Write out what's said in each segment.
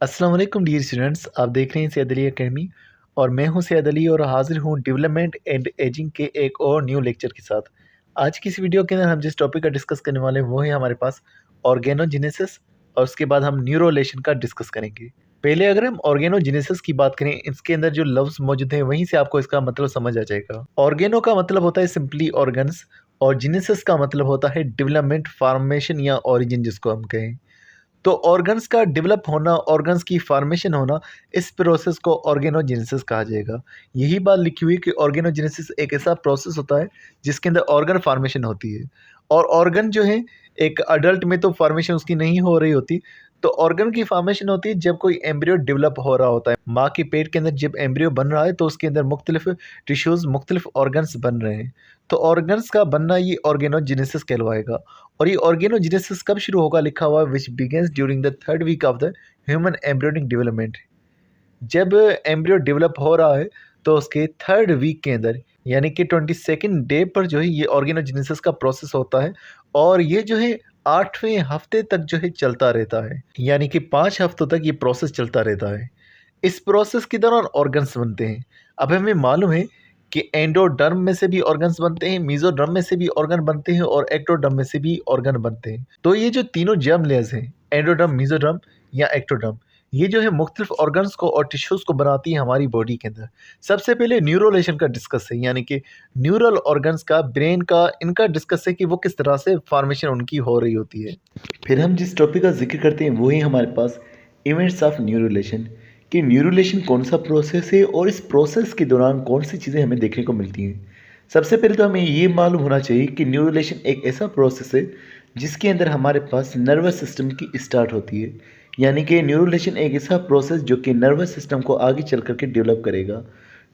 अस्सलाम वालेकुम dear students, आप देख रहे हैं सैयद अली एकेडमी और मैं हूं सैयद अली और हाजिर हूं डेवलपमेंट एंड एजिंग के एक और न्यू लेक्चर के साथ। आज की इस वीडियो के अंदर हम जिस टॉपिक का डिस्कस करने वाले हैं वो है हमारे पास ऑर्गेनोजेनेसिस और उसके बाद हम न्यूरोलेशन का डिस्कस करेंगे। पहले अगर हम ऑर्गेनोजेनेसिस की बात करें, इसके अंदर जो लफ्ज़ मौजूद हैं वहीं से आपको इसका मतलब समझ आ जाएगा। ऑर्गेनो का मतलब होता है सिंपली ऑर्गन्स और जेनेसिस का मतलब होता है डेवलपमेंट, फॉर्मेशन या ओरिजिन जिसको हम कहें। तो ऑर्गन्स का डेवलप होना, ऑर्गन्स की फॉर्मेशन होना, इस प्रोसेस को ऑर्गेनोजेनेसिस कहा जाएगा। यही बात लिखी हुई कि ऑर्गेनोजेनेसिस एक ऐसा प्रोसेस होता है जिसके अंदर ऑर्गन फॉर्मेशन होती है। और ऑर्गन जो है, एक अडल्ट में तो फॉर्मेशन उसकी नहीं हो रही होती, तो ऑर्गन की फॉर्मेशन होती है जब कोई एम्ब्रियो डेवलप हो रहा होता है। माँ के पेट के अंदर जब एम्ब्रियो बन रहा है तो उसके अंदर मुख्तलिफ टिश्यूज़, मुख्तलिफ ऑर्गन्स बन रहे हैं। तो ऑर्गन्स का बनना ये ऑर्गेनोजेनेसिस कहलवाएगा। और ये ऑर्गेनोजेनेसिस कब शुरू होगा, लिखा हुआ which begins during the third week of the human embryonic development. जब एम्ब्रियो डेवलप हो रहा है तो उसके थर्ड वीक के अंदर, यानी कि 22nd डे पर जो है ये ऑर्गेनोजेनेसिस का प्रोसेस होता है। और ये जो है 8वें हफ्ते तक जो है चलता रहता है, यानी कि 5 हफ्तों तक ये प्रोसेस चलता रहता है। इस प्रोसेस के दौरान ऑर्गन्स बनते हैं। अब हमें मालूम है कि एंडोडर्म में से भी ऑर्गन्स बनते हैं, मेसोडर्म में से भी ऑर्गन बनते हैं और एक्टोडर्म में से भी ऑर्गन बनते हैं। तो ये जो तीनों जर्म लेयर्स हैं, एंडोडर्म, मेसोडर्म या एक्टोडर्म, ये जो है मुख्तलिफ ऑर्गन्स को और टिश्यूज़ को बनाती है हमारी बॉडी के अंदर। सबसे पहले न्यूरोलेशन का डिस्कस है, यानी कि न्यूरल ऑर्गन्स का, ब्रेन का, इनका डिस्कस है कि वो किस तरह से फॉर्मेशन उनकी हो रही होती है। फिर हम जिस टॉपिक का जिक्र करते हैं वो है हमारे पास इवेंट्स ऑफ न्यूरोलेशन, कि न्यूरोलेशन कौन सा प्रोसेस है और इस प्रोसेस के दौरान कौन सी चीज़ें हमें देखने को मिलती हैं। सबसे पहले तो हमें ये मालूम होना चाहिए कि न्यूरोलेशन एक ऐसा प्रोसेस है जिसके अंदर हमारे पास नर्वस सिस्टम की स्टार्ट होती है। यानी कि न्यूरोलेशन एक ऐसा प्रोसेस जो कि नर्वस सिस्टम को आगे चल करके डेवलप करेगा।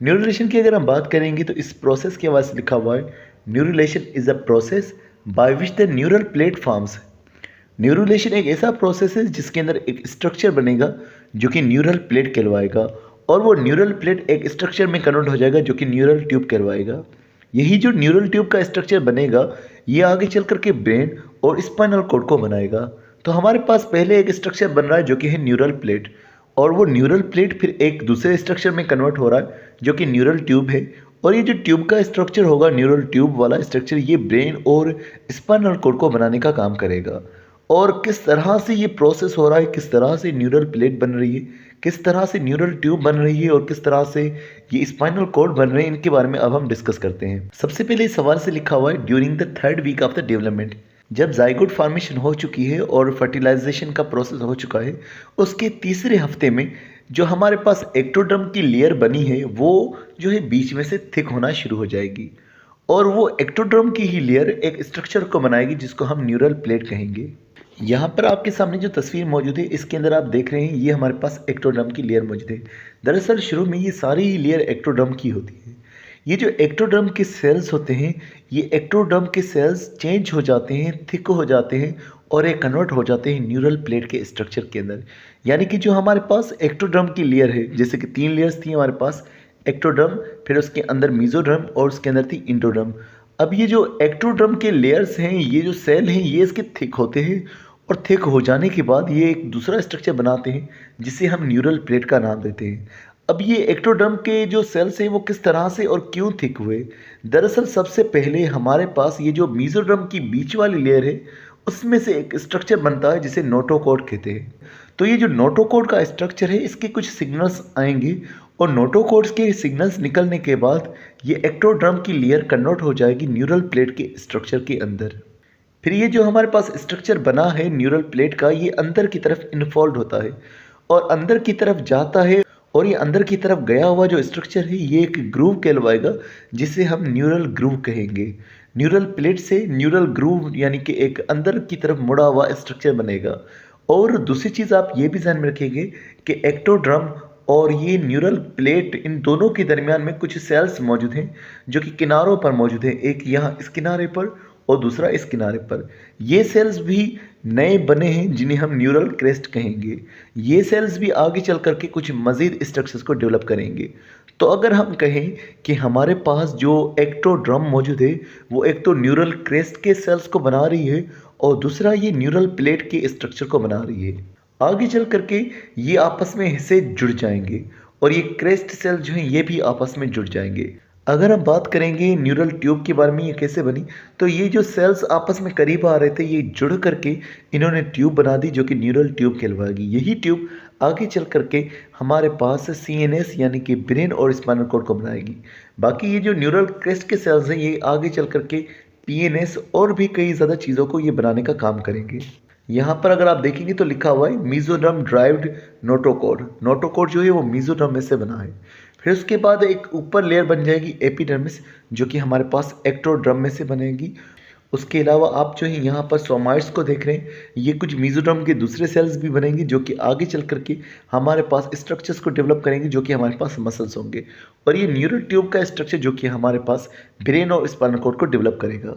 न्यूरोलेशन की अगर हम बात करेंगे तो इस प्रोसेस के वास्ते लिखा हुआ है, neurulation is a process by which the neural platforms. Neurulation एक ऐसा प्रोसेस है जिसके अंदर एक स्ट्रक्चर बनेगा जो कि न्यूरल प्लेट कहलवाएगा, और वो न्यूरल प्लेट एक स्ट्रक्चर में कन्वर्ट हो जाएगा जो कि न्यूरल ट्यूब कहलवाएगा। यही जो न्यूरल ट्यूब का स्ट्रक्चर बनेगा ये आगे चल करके ब्रेन और स्पाइनल कॉर्ड को बनाएगा। तो हमारे पास पहले एक स्ट्रक्चर बन रहा है जो कि है न्यूरल प्लेट, और वो न्यूरल प्लेट फिर एक दूसरे स्ट्रक्चर में कन्वर्ट हो रहा है जो कि न्यूरल ट्यूब है। और ये जो ट्यूब का स्ट्रक्चर होगा, न्यूरल ट्यूब वाला स्ट्रक्चर, ये ब्रेन और स्पाइनल कॉर्ड को बनाने का काम करेगा। और किस तरह से ये प्रोसेस हो रहा है, किस तरह से न्यूरल प्लेट बन रही है, किस तरह से न्यूरल ट्यूब बन रही है और किस तरह से ये स्पाइनल कॉर्ड बन रहे हैं, इनके बारे में अब हम डिस्कस करते हैं। सबसे पहले इस सवाल से लिखा हुआ है during the third week of the development. जब जाइगोट फॉर्मेशन हो चुकी है और फर्टिलाइजेशन का प्रोसेस हो चुका है, उसके तीसरे हफ्ते में जो हमारे पास एक्टोडर्म की लेयर बनी है वो जो है बीच में से थिक होना शुरू हो जाएगी, और वो एक्टोडर्म की ही लेयर एक स्ट्रक्चर को बनाएगी जिसको हम न्यूरल प्लेट कहेंगे। यहाँ पर आपके सामने जो तस्वीर मौजूद है इसके अंदर आप देख रहे हैं ये हमारे पास एक्टोडर्म की लेयर मौजूद है। दरअसल शुरू में ये सारी ही लेयर एक्टोडर्म की होती है। ये जो एक्टोडर्म के सेल्स होते हैं, ये एक्टोडर्म के सेल्स चेंज हो जाते हैं, थिक हो जाते हैं और ये कन्वर्ट हो जाते हैं न्यूरल प्लेट के स्ट्रक्चर के अंदर। यानी कि जो हमारे पास एक्टोडर्म की लेयर है, जैसे कि 3 लेयर्स थी हमारे पास, एक्टोडर्म, फिर उसके अंदर मेसोडर्म और उसके अंदर थी इंडोडर्म। अब ये जो एक्टोडर्म के लेयर्स हैं, ये जो सेल हैं, ये इसके थिक होते हैं और थिक हो जाने के बाद ये एक दूसरा स्ट्रक्चर बनाते हैं जिसे हम न्यूरल प्लेट का नाम देते हैं। अब ये एक्टोडर्म के जो सेल्स हैं वो किस तरह से और क्यों थिक हुए? दरअसल सबसे पहले हमारे पास ये जो मेसोडर्म की बीच वाली लेयर है उसमें से एक स्ट्रक्चर बनता है जिसे नोटोकॉर्ड कहते हैं। तो ये जो नोटोकॉर्ड का स्ट्रक्चर है इसके कुछ सिग्नल्स आएंगे और नोटोकॉर्ड्स के सिग्नल्स निकलने के बाद ये एक्टोडर्म की लेयर कन्वर्ट हो जाएगी न्यूरल प्लेट के स्ट्रक्चर के अंदर। फिर ये जो हमारे पास स्ट्रक्चर बना है न्यूरल प्लेट का, ये अंदर की तरफ इन्फोल्ड होता है और अंदर की तरफ जाता है, और ये अंदर की तरफ गया हुआ जो स्ट्रक्चर है ये एक ग्रूव कहलवाएगा जिसे हम न्यूरल ग्रूव कहेंगे। न्यूरल प्लेट से न्यूरल ग्रूव यानी कि एक अंदर की तरफ मुड़ा हुआ स्ट्रक्चर बनेगा। और दूसरी चीज़ आप ये भी ध्यान में रखेंगे कि एक्टोड्रम और ये न्यूरल प्लेट, इन दोनों के दरमियान में कुछ सेल्स मौजूद हैं जो कि किनारों पर मौजूद है, एक यहाँ इस किनारे पर और दूसरा इस किनारे पर। ये सेल्स भी नए बने हैं जिन्हें हम न्यूरल क्रेस्ट कहेंगे। ये सेल्स भी आगे चल करके कुछ मज़ीद स्ट्रक्चर्स को डेवलप करेंगे। तो अगर हम कहें कि हमारे पास जो एक्टोड्रम मौजूद है वो एक तो न्यूरल क्रेस्ट के सेल्स को बना रही है और दूसरा ये न्यूरल प्लेट के स्ट्रक्चर को बना रही है। आगे चल करके ये आपस में हिस्से जुड़ जाएंगे और ये क्रेस्ट सेल जो हैं ये भी आपस में जुड़ जाएंगे। अगर हम बात करेंगे न्यूरल ट्यूब के बारे में, ये कैसे बनी, तो ये जो सेल्स आपस में करीब आ रहे थे ये जुड़ करके इन्होंने ट्यूब बना दी जो कि न्यूरल ट्यूब कहलवाएगी। यही ट्यूब आगे चल करके हमारे पास सीएनएस यानी कि ब्रेन और स्पाइनल कॉर्ड को बनाएगी। बाकी ये जो न्यूरल क्रेस्ट के सेल्स हैं ये आगे चल करके पीएनएस और भी कई ज़्यादा चीज़ों को ये बनाने का काम करेंगे। यहाँ पर अगर आप देखेंगे तो लिखा हुआ है मीजोडर्म ड्राइव्ड नोटोकॉर्ड। नोटोकॉर्ड जो है वो मीजोडर्म में से बना है। फिर उसके बाद एक ऊपर लेयर बन जाएगी एपिडर्मिस जो कि हमारे पास एक्टोडर्म में से बनेगी। उसके अलावा आप जो है यहाँ पर सोमाइट्स को देख रहे हैं, ये कुछ मीजोडर्म के दूसरे सेल्स भी बनेंगे जो कि आगे चल करके हमारे पास स्ट्रक्चर्स को डेवलप करेंगे जो कि हमारे पास मसल्स होंगे। और ये न्यूरल ट्यूब का स्ट्रक्चर जो कि हमारे पास ब्रेन और स्पाइनल कॉर्ड को डेवलप करेगा।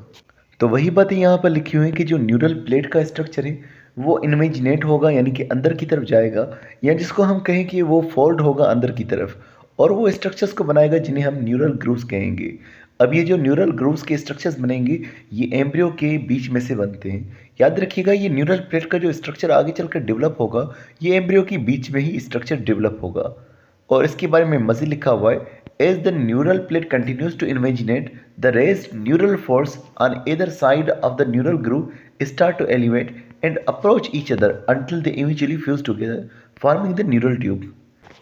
तो वही बातें यहाँ पर लिखी हुई हैं कि जो न्यूरल प्लेट का स्ट्रक्चर है वो इन्वेजिनेट होगा यानी कि अंदर की तरफ जाएगा, या जिसको हम कहें कि वो फोल्ड होगा अंदर की तरफ, और वो स्ट्रक्चर्स को बनाएगा जिन्हें हम न्यूरल ग्रूव्स कहेंगे। अब ये जो न्यूरल ग्रूव्स के स्ट्रक्चर्स बनेंगे ये एम्ब्रियो के बीच में से बनते हैं। याद रखिएगा ये न्यूरल प्लेट का जो स्ट्रक्चर आगे चलकर डेवलप होगा ये एम्ब्रियो के बीच में ही स्ट्रक्चर डेवलप होगा। और इसके बारे में मज़ीद लिखा हुआ है, as the neural plate continues to invaginate, the raised neural force on either side of the neural groove start to elevate and approach each other until they eventually fuse together, forming the neural tube.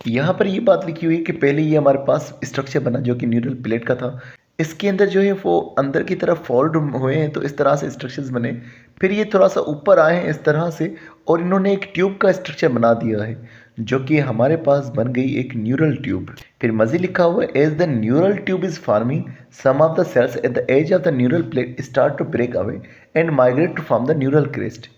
यहाँ पर ये बात लिखी हुई है कि पहले ये हमारे पास स्ट्रक्चर बना जो कि न्यूरल प्लेट का था, इसके अंदर जो है वो अंदर की तरफ फोल्ड हुए हैं तो इस तरह से स्ट्रक्चर्स बने। फिर ये थोड़ा सा ऊपर आए हैं इस तरह से और इन्होंने एक ट्यूब का स्ट्रक्चर बना दिया है जो कि हमारे पास बन गई एक न्यूरल ट्यूब। फिर मज़ीद लिखा हुआ है, as the neural tube is forming some of the cells at the edge of the neural plate start to break away and migrate to form the neural crest.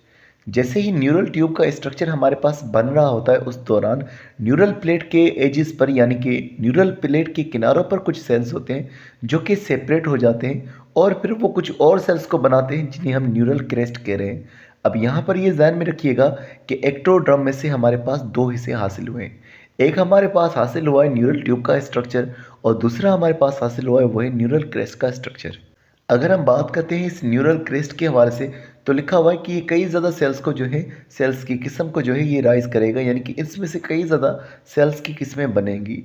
जैसे ही न्यूरल ट्यूब का structure हमारे पास बन रहा होता है उस दौरान न्यूरल प्लेट के एजेस पर यानी कि न्यूरल प्लेट के किनारों पर कुछ सेल्स होते हैं जो कि सेपरेट हो जाते हैं और फिर वो कुछ और सेल्स को बनाते हैं जिन्हें हम न्यूरल क्रेस्ट कह रहे हैं। अब यहाँ पर ये ध्यान में रखिएगा कि एक्टोडर्म में से हमारे पास दो हिस्से हासिल हुए हैं। एक हमारे पास हासिल हुआ है न्यूरल ट्यूब का स्ट्रक्चर और दूसरा हमारे पास हासिल हुआ है वह न्यूरल क्रेस्ट का स्ट्रक्चर। अगर हम बात करते हैं इस न्यूरल क्रेस्ट के हवाले से तो लिखा हुआ है कि ये कई ज़्यादा सेल्स को जो है सेल्स की किस्म को जो है ये राइज करेगा, यानी कि इसमें से कई ज़्यादा सेल्स की किस्में बनेंगी।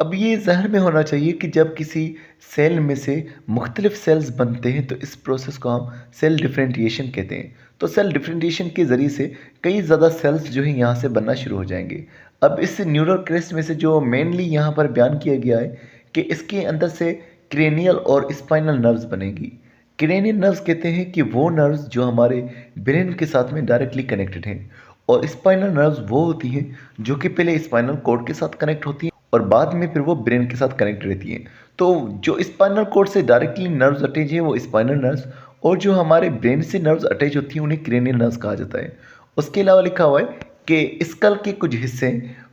अब ये ज़हन में होना चाहिए कि जब किसी सेल में से मुख्तलिफ सेल्स बनते हैं तो इस प्रोसेस को हम सेल डिफरेंटिएशन कहते हैं। तो सेल डिफरेंटिएशन के ज़रिए से कई ज़्यादा सेल्स जो है यहाँ से बनना शुरू हो जाएंगे। अब इस न्यूरल क्रेस्ट में से जो मेनली यहाँ पर बयान किया गया है कि इसके अंदर से क्रेनियल और स्पाइनल नर्व्स बनेगी। क्रेनियल नर्व्स कहते हैं कि वो नर्व्स जो हमारे ब्रेन के साथ में डायरेक्टली कनेक्टेड हैं, और स्पाइनल नर्व्स वो होती हैं जो कि पहले स्पाइनल कॉर्ड के साथ कनेक्ट होती हैं और बाद में फिर वो ब्रेन के साथ कनेक्ट रहती हैं। तो जो स्पाइनल कॉर्ड से डायरेक्टली नर्व्स अटैच हैं वो स्पाइनल नर्व्स, और जो हमारे ब्रेन से नर्व्स अटैच होती हैं उन्हें क्रेनियल नर्व्स कहा जाता है। उसके अलावा लिखा हुआ है कि स्कल के कुछ हिस्से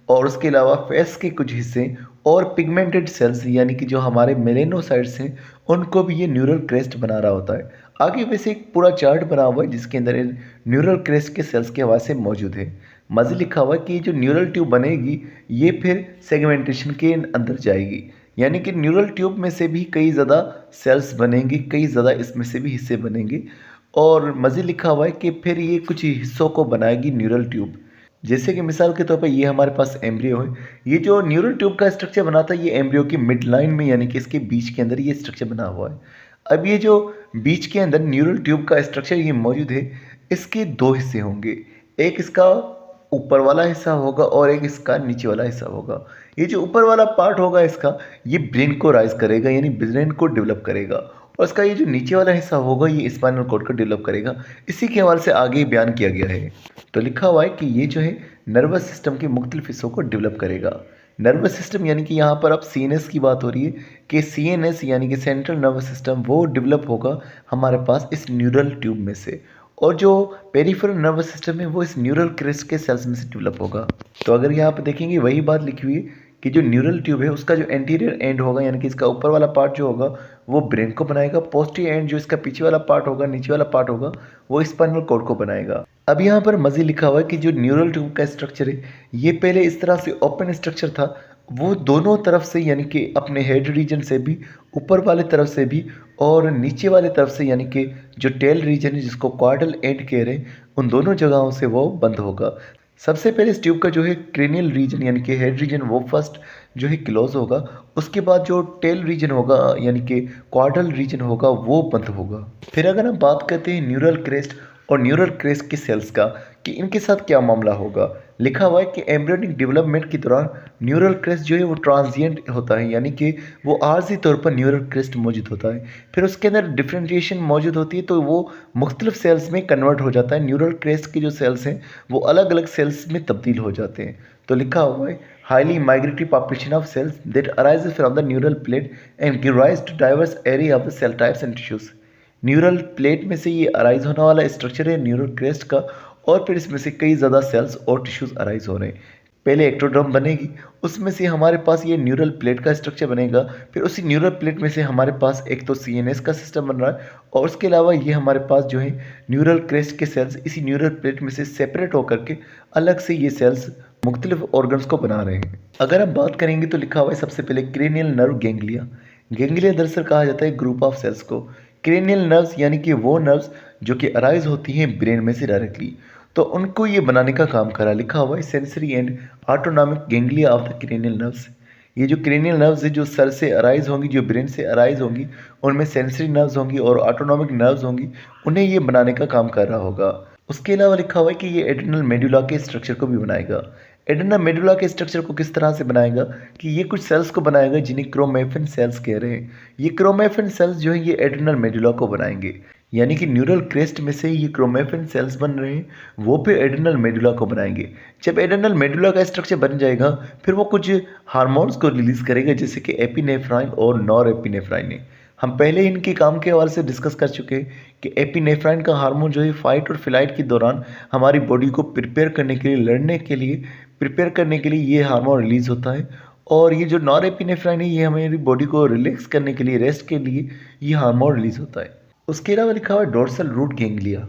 और उसके अलावा फेस के कुछ हिस्से और पिगमेंटेड सेल्स यानी कि जो हमारे मेलेनोसाइट्स हैं उनको भी ये न्यूरल क्रेस्ट बना रहा होता है। आगे वैसे एक पूरा चार्ट बना हुआ है जिसके अंदर न्यूरल क्रेस्ट के सेल्स के हवाले से मौजूद है। मज़े लिखा हुआ है कि जो न्यूरल ट्यूब बनेगी ये फिर सेगमेंटेशन के अंदर जाएगी, यानी कि न्यूरल ट्यूब में से भी कई ज़्यादा सेल्स बनेंगे, कई ज़्यादा इसमें से भी हिस्से बनेंगे। और मज़े लिखा हुआ है कि फिर ये कुछ हिस्सों को बनाएगी न्यूरल ट्यूब। जैसे कि मिसाल के तौर पर ये हमारे पास एम्ब्रियो है, ये जो न्यूरल ट्यूब का स्ट्रक्चर बना था ये एम्ब्रियो की मिड लाइन में यानी कि इसके बीच के अंदर ये स्ट्रक्चर बना हुआ है। अब ये जो बीच के अंदर न्यूरल ट्यूब का स्ट्रक्चर ये मौजूद है, इसके दो हिस्से होंगे, एक इसका ऊपर वाला हिस्सा होगा और एक इसका नीचे वाला हिस्सा होगा। ये जो ऊपर वाला पार्ट होगा इसका ये ब्रेन को राइज करेगा यानी ब्रेन को डेवलप करेगा, और इसका ये जो नीचे वाला हिस्सा होगा ये स्पाइनल कॉर्ड को डेवलप करेगा। इसी के हवाले से आगे बयान किया गया है। तो लिखा हुआ है कि ये जो है नर्वस सिस्टम के मुख्तलिफ हिस्सों को डेवलप करेगा। नर्वस सिस्टम यानी कि यहाँ पर अब सीएनएस की बात हो रही है कि सीएनएस यानी कि सेंट्रल नर्वस सिस्टम वो डेवलप होगा हमारे पास इस न्यूरल ट्यूब में से, और जो पेरिफेरल नर्वस सिस्टम है वो इस न्यूरल क्रेस्ट के सेल्स में से डेवलप होगा। तो अगर यहाँ पर देखेंगे वही बात लिखी हुई है कि जो न्यूरल ट्यूब है उसका जो एंटीरियर एंड होगा यानी कि इसका ऊपर वाला पार्ट जो होगा वो ब्रेन को बनाएगा, पोस्टीरियर एंड जो इसका पीछे वाला पार्ट होगा नीचे वाला पार्ट होगा वो स्पाइनल कॉर्ड को बनाएगा। अब यहाँ पर मज़े लिखा हुआ है कि जो न्यूरल ट्यूब का स्ट्रक्चर है ये पहले इस तरह से ओपन स्ट्रक्चर था, वो दोनों तरफ से यानी कि अपने हेड रीजन से भी, ऊपर वाले तरफ से भी और नीचे वाले तरफ से यानी कि जो टेल रीजन है जिसको क्वाड्रल एंड कह रहे हैं उन दोनों जगहों से वो बंद होगा। सबसे पहले इस ट्यूब का जो है क्रेनियल रीजन यानी कि हेड रीजन वो फर्स्ट जो है क्लोज होगा। उसके बाद जो टेल रीजन होगा यानी कि क्वाड्रल रीजन होगा वो बंद होगा। फिर अगर हम बात करते हैं न्यूरल क्रेस्ट और न्यूरल क्रेस्ट के सेल्स का कि इनके साथ क्या मामला होगा, लिखा हुआ है कि एम्ब्रियोनिक डेवलपमेंट के दौरान न्यूरल क्रेस्ट जो है वो ट्रांजिएंट होता है यानी कि वो आर्जी तौर पर न्यूरल क्रेस्ट मौजूद होता है। फिर उसके अंदर डिफ्रेंशिएशन मौजूद होती है तो वो मुख्तलिफ सेल्स में कन्वर्ट हो जाता है। न्यूरल क्रेस्ट के जो सेल्स हैं वो अलग अलग सेल्स में तब्दील हो जाते हैं। तो लिखा हुआ है highly migratory population of cells that arises from the neural plate and give rise to diverse array of the cell types and tissues। Neural plate में से ये अराइज होने वाला स्ट्रक्चर है न्यूरल क्रेस्ट का, और फिर इसमें से कई ज़्यादा सेल्स और टिश्यूज अराइज हो रहे हैं। पहले एक्टोडर्म बनेगी, उसमें से हमारे पास ये न्यूरल प्लेट का स्ट्रक्चर बनेगा। फिर उसी न्यूरल प्लेट में से हमारे पास एक तो सीएनएस का सिस्टम बन रहा है, और उसके अलावा ये हमारे पास जो है न्यूरल क्रेस्ट के सेल्स इसी न्यूरल प्लेट में से सेपरेट होकर के अलग से ये सेल्स मुख्तलिफ ऑर्गन्स को बना रहे हैं। अगर हम बात करेंगे तो लिखा हुआ है सबसे पहले क्रेनियल नर्व गैंग्लिया। गैंग्लिया दरअसल कहा जाता है ग्रुप ऑफ सेल्स को। क्रेनियल नर्व्स यानी कि वो नर्व्स जो कि अराइज होती हैं ब्रेन में से डायरेक्टली, तो उनको ये बनाने का काम करा। लिखा हुआ है sensory and autonomic ganglia of the cranial nerves. ये जो क्रेनियल नर्व्स है जो सर से अराइज होंगी, जो ब्रेन से अराइज होंगी, उनमें सेंसरी नर्व्स होंगी और ऑटोनॉमिक नर्व्स होंगी, उन्हें ये बनाने का काम कर रहा होगा। उसके अलावा लिखा हुआ है कि ये एड्रेनल मेडुला के स्ट्रक्चर को भी बनाएगा। एड्रेनल मेडुला के स्ट्रक्चर को किस तरह से बनाएगा कि ये कुछ सेल्स को बनाएगा जिन्हें क्रोमेफिन सेल्स कह रहे हैं। ये क्रोमेफिन सेल्स जो है ये एड्रेनल मेडुला को बनाएंगे, यानी कि न्यूरल क्रेस्ट में से ये क्रोमेफिन सेल्स बन रहे हैं, वो फिर एड्रेनल मेडुला को बनाएंगे। जब एड्रेनल मेडुला का स्ट्रक्चर बन जाएगा फिर वो कुछ हार्मोन्स को रिलीज करेगा जैसे कि एपिनेफ्राइन और नॉर एपिनेफ्राइन। हम पहले इनके काम के हवाले से डिस्कस कर चुके हैं कि एपिनेफ्राइन का हार्मोन जो है फाइट और फ्लाइट के दौरान हमारी बॉडी को प्रिपेयर करने के लिए, लड़ने के लिए प्रिपेयर करने के लिए ये हार्मोन रिलीज होता है। और ये जो नॉर एपिनेफ्राइन है ये हमारी बॉडी को रिलैक्स करने के लिए, रेस्ट के लिए ये हार्मोन रिलीज होता है। उसके अलावा लिखा हुआ है डोर्सल रूट गैंग्लिया।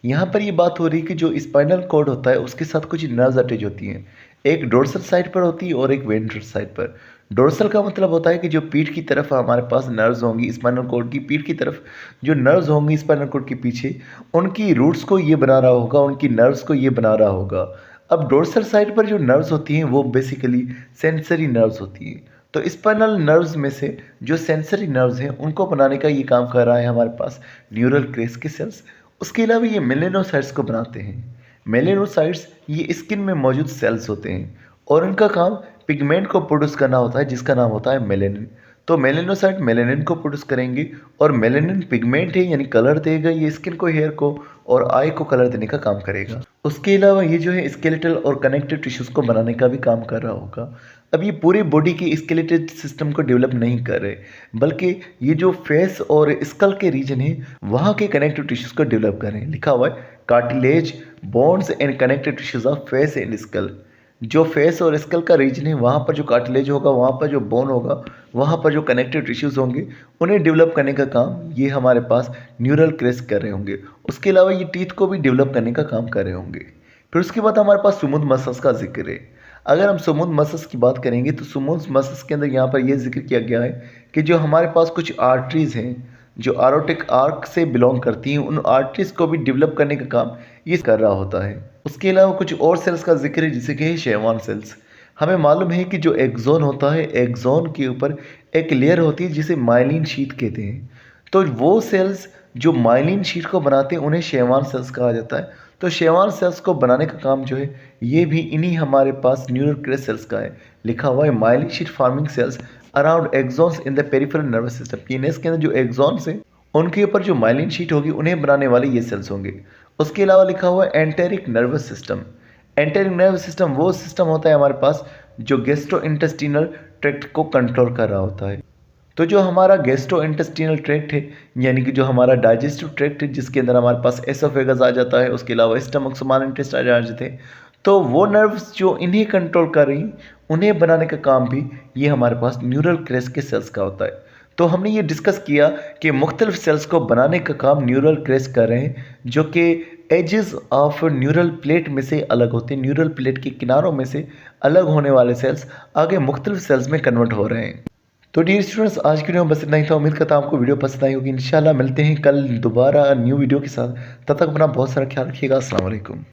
यहाँ पर ये बात हो रही है कि जो स्पाइनल कॉर्ड होता है उसके साथ कुछ नर्व्स अटैच होती हैं, एक डोर्सल साइड पर होती है और एक वेंट्रल साइड पर। डोर्सल का मतलब होता है कि जो पीठ की तरफ हमारे पास नर्व्स होंगी, स्पाइनल कॉर्ड की पीठ की तरफ जो नर्व्स होंगी स्पाइनल कॉर्ड के पीछे, उनकी रूट्स को ये बना रहा होगा, उनकी नर्व्स को ये बना रहा होगा। अब डोर्सल साइड पर जो नर्व्स होती हैं वो बेसिकली सेंसरी नर्व्स होती हैं। तो स्पाइनल नर्व्स में से जो सेंसरी नर्व्स हैं उनको बनाने का ये काम कर रहा है हमारे पास न्यूरल क्रेस्ट के सेल्स। उसके अलावा ये मेलेनोसाइट्स को बनाते हैं। मेलेनोसाइट्स ये स्किन में मौजूद सेल्स होते हैं और इनका काम पिगमेंट को प्रोड्यूस करना होता है जिसका नाम होता है मेलेनिन। तो मेलेनोसाइट मेलेनिन को प्रोड्यूस करेंगे और मेलेनिन पिगमेंट है यानी कलर देगा, ये स्किन को, हेयर को और आई को कलर देने का काम करेगा। उसके अलावा ये जो है स्केलेटल और कनेक्टिव टिश्यूज को बनाने का भी काम कर रहा होगा। अब ये पूरी बॉडी के स्केलेटल सिस्टम को डेवलप नहीं कर रहे, बल्कि ये जो फेस और स्कल के रीजन है वहाँ के कनेक्टिव टिश्यूज को डेवलप कर रहे हैं। लिखा हुआ है cartilage, bones and connective tissues of face and skull. जो फेस और स्कल का रीजन है वहाँ पर जो कार्टिलेज होगा, वहाँ पर जो बोन होगा, वहाँ पर जो कनेक्टिव टिश्यूज होंगे, उन्हें डेवलप करने का काम ये हमारे पास न्यूरल क्रेस्ट कर रहे होंगे। उसके अलावा ये टीथ को भी डेवलप करने का काम कर रहे होंगे। फिर उसके बाद हमारे पास स्मूथ मसल्स का जिक्र है। अगर हम स्मूथ मसल्स की बात करेंगे तो स्मूथ मसल्स के अंदर यहाँ पर यह जिक्र किया गया है कि जो हमारे पास कुछ आर्टरीज हैं जो आरोटिक आर्क से बिलोंग करती हैं, उन आर्टरीज को भी डेवलप करने का काम ये कर रहा होता है। उसके अलावा कुछ और सेल्स का जिक्र है जिसे कि शेवान सेल्स। हमें मालूम है कि जो एक्सोन होता है, एक्सोन के ऊपर एक लेयर होती है जिसे माइलिन शीट कहते हैं। तो वो सेल्स जो माइलिन शीट को बनाते हैं उन्हें शेवान सेल्स कहा जाता है। तो शेवान सेल्स को बनाने का काम जो है ये भी इन्हीं हमारे पास न्यूरल क्रेस्ट सेल्स का है। लिखा हुआ है myelin sheath forming cells around axons in the peripheral nervous system. PNS के अंदर जो एक्सॉन्स हैं उनके ऊपर जो माइलिन शीट होगी उन्हें बनाने वाले ये सेल्स होंगे। उसके अलावा लिखा हुआ है enteric nervous system. Enteric nervous system वो सिस्टम होता है हमारे पास जो गैस्ट्रो इंटेस्टिनल ट्रैक्ट को कंट्रोल कर रहा होता है। तो जो हमारा गैस्ट्रो इंटेस्टिनल ट्रैक्ट है यानी कि जो हमारा डाइजेस्टिव ट्रैक्ट है जिसके अंदर हमारे पास एसोफेगस आ जाता है, उसके अलावा स्टमक, स्मॉल इंटेस्टाइन आ जाते हैं, तो वो नर्व्स जो इन्हें कंट्रोल कर रही उन्हें बनाने का काम भी ये हमारे पास न्यूरल क्रेस्ट के सेल्स का होता है। तो हमने ये डिस्कस किया कि मुख्तलिफ सेल्स को बनाने का काम न्यूरल क्रेस्ट कर रहे हैं जो कि एजेस ऑफ न्यूरल प्लेट में से अलग होते हैं। न्यूरल प्लेट के किनारों में से अलग होने वाले सेल्स आगे मुख्तलिफ सेल्स में कन्वर्ट हो रहे हैं। तो डियर स्टूडेंट्स, आज की वीडियो में बस इतना ही था। उम्मीद करता हूँ आपको वीडियो पसंद आई होगी। इंशाल्लाह मिलते हैं कल दोबारा न्यू वीडियो के साथ। तब तक अपना बहुत सारा ख्याल रखिएगा। अस्सलाम वालेकुम।